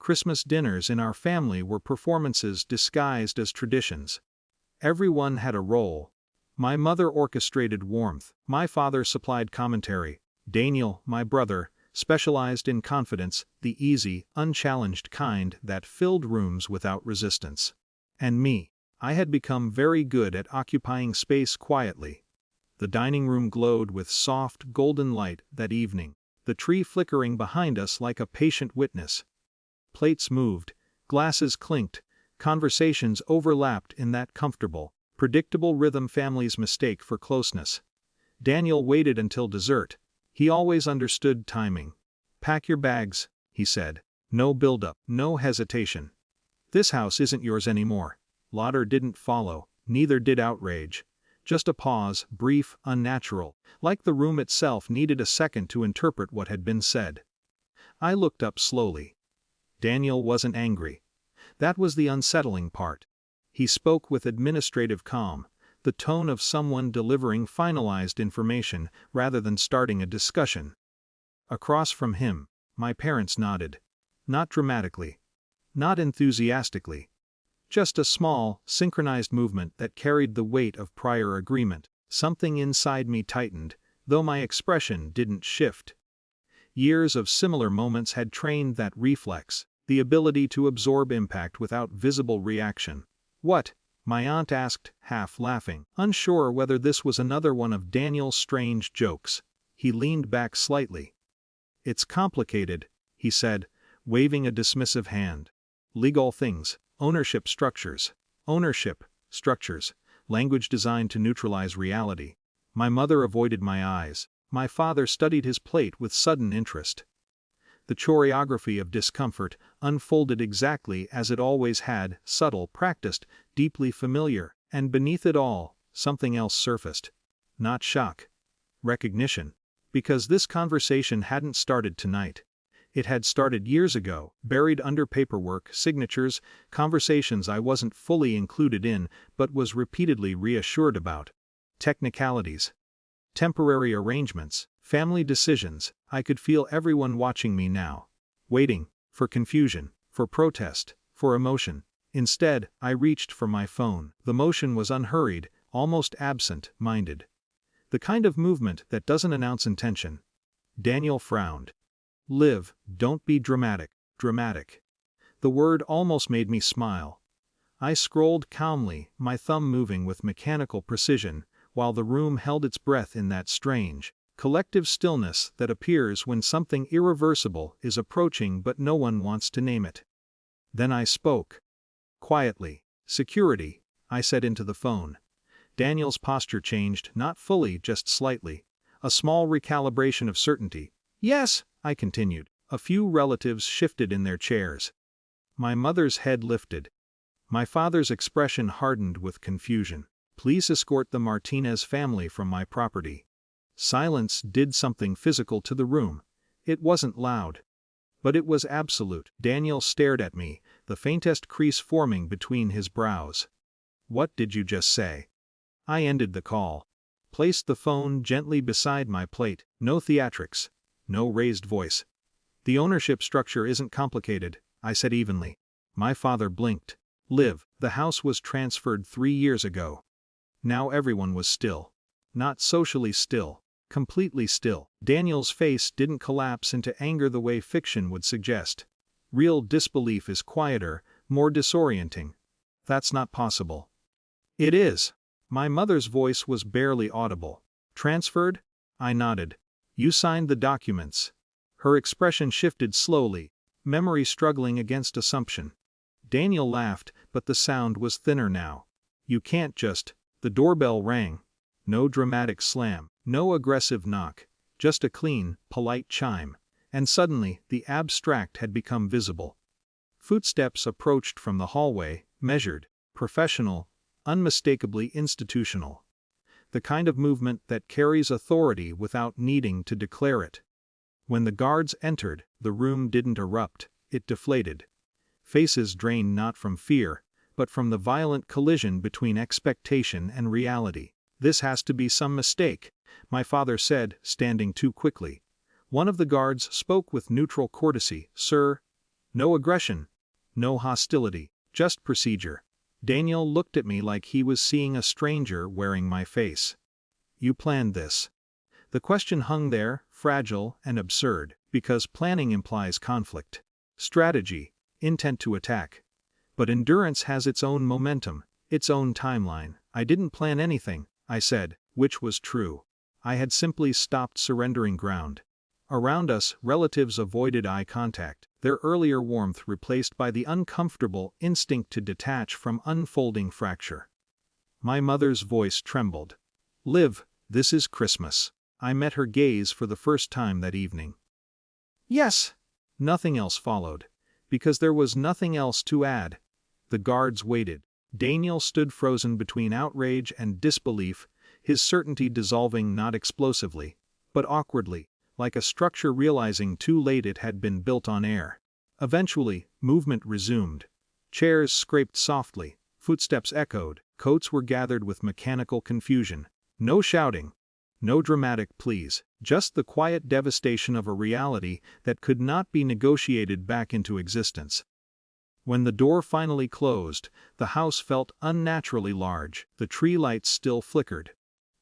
Christmas dinners in our family were performances disguised as traditions. Everyone had a role. My mother orchestrated warmth, my father supplied commentary, Daniel, my brother, specialized in confidence, the easy, unchallenged kind that filled rooms without resistance. And me, I had become very good at occupying space quietly. The dining room glowed with soft, golden light that evening, the tree flickering behind us like a patient witness. Plates moved, glasses clinked, conversations overlapped in that comfortable, predictable rhythm family's mistake for closeness. Daniel waited until dessert. He always understood timing. "Pack your bags," he said. "No build-up, no hesitation. This house isn't yours anymore." Laughter didn't follow, neither did outrage. Just a pause, brief, unnatural, like the room itself needed a second to interpret what had been said. I looked up slowly. Daniel wasn't angry. That was the unsettling part. He spoke with administrative calm, the tone of someone delivering finalized information rather than starting a discussion. Across from him, my parents nodded. Not dramatically. Not enthusiastically. Just a small, synchronized movement that carried the weight of prior agreement. Something inside me tightened, though my expression didn't shift. Years of similar moments had trained that reflex, the ability to absorb impact without visible reaction. "What?" my aunt asked, half laughing, unsure whether this was another one of Daniel's strange jokes. He leaned back slightly. "It's complicated," he said, waving a dismissive hand. "Legal things, ownership structures, language designed to neutralize reality." My mother avoided my eyes. My father studied his plate with sudden interest. The choreography of discomfort unfolded exactly as it always had, subtle, practiced, deeply familiar, and beneath it all, something else surfaced. Not shock. Recognition. Because this conversation hadn't started tonight. It had started years ago, buried under paperwork, signatures, conversations I wasn't fully included in, but was repeatedly reassured about. Technicalities. Temporary arrangements, family decisions. I could feel everyone watching me now. Waiting. For confusion. For protest. For emotion. Instead, I reached for my phone. The motion was unhurried, almost absent-minded. The kind of movement that doesn't announce intention. Daniel frowned. "Liv, don't be dramatic." Dramatic. The word almost made me smile. I scrolled calmly, my thumb moving with mechanical precision, while the room held its breath in that strange, collective stillness that appears when something irreversible is approaching but no one wants to name it. Then I spoke. Quietly. "Security," I said into the phone. Daniel's posture changed, not fully, just slightly. A small recalibration of certainty. "Yes," I continued. A few relatives shifted in their chairs. My mother's head lifted. My father's expression hardened with confusion. "Please escort the Martinez family from my property." Silence did something physical to the room. It wasn't loud. But it was absolute. Daniel stared at me, the faintest crease forming between his brows. "What did you just say?" I ended the call. Placed the phone gently beside my plate. No theatrics. No raised voice. "The ownership structure isn't complicated," I said evenly. My father blinked. "Liv, the house was transferred 3 years ago." Now everyone was still. Not socially still. Completely still. Daniel's face didn't collapse into anger the way fiction would suggest. Real disbelief is quieter, more disorienting. "That's not possible." "It is." My mother's voice was barely audible. "Transferred?" I nodded. "You signed the documents." Her expression shifted slowly, memory struggling against assumption. Daniel laughed, but the sound was thinner now. "You can't just." The doorbell rang. No dramatic slam, no aggressive knock, just a clean, polite chime. And suddenly, the abstract had become visible. Footsteps approached from the hallway, measured, professional, unmistakably institutional. The kind of movement that carries authority without needing to declare it. When the guards entered, the room didn't erupt, it deflated. Faces drained not from fear, but from the violent collision between expectation and reality. "This has to be some mistake," my father said, standing too quickly. One of the guards spoke with neutral courtesy. "Sir." No aggression. No hostility. Just procedure. Daniel looked at me like he was seeing a stranger wearing my face. You planned this. The question hung there, fragile and absurd, because planning implies conflict. Strategy. Intent to attack. But endurance has its own momentum, its own timeline. I didn't plan anything, I said, which was true. I had simply stopped surrendering ground. Around us, relatives avoided eye contact, their earlier warmth replaced by the uncomfortable instinct to detach from unfolding fracture. My mother's voice trembled. Liv, this is Christmas. I met her gaze for the first time that evening. Yes. Nothing else followed. Because there was nothing else to add. The guards waited. Daniel stood frozen between outrage and disbelief, his certainty dissolving not explosively, but awkwardly, like a structure realizing too late it had been built on air. Eventually, movement resumed. Chairs scraped softly, footsteps echoed, coats were gathered with mechanical confusion. No shouting. No dramatic pleas, just the quiet devastation of a reality that could not be negotiated back into existence. When the door finally closed, the house felt unnaturally large, the tree lights still flickered.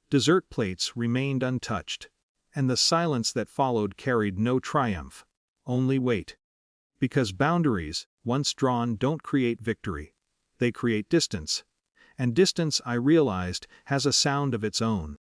Dessert plates remained untouched. And the silence that followed carried no triumph, only weight. Because boundaries, once drawn, don't create victory. They create distance. And distance, I realized, has a sound of its own.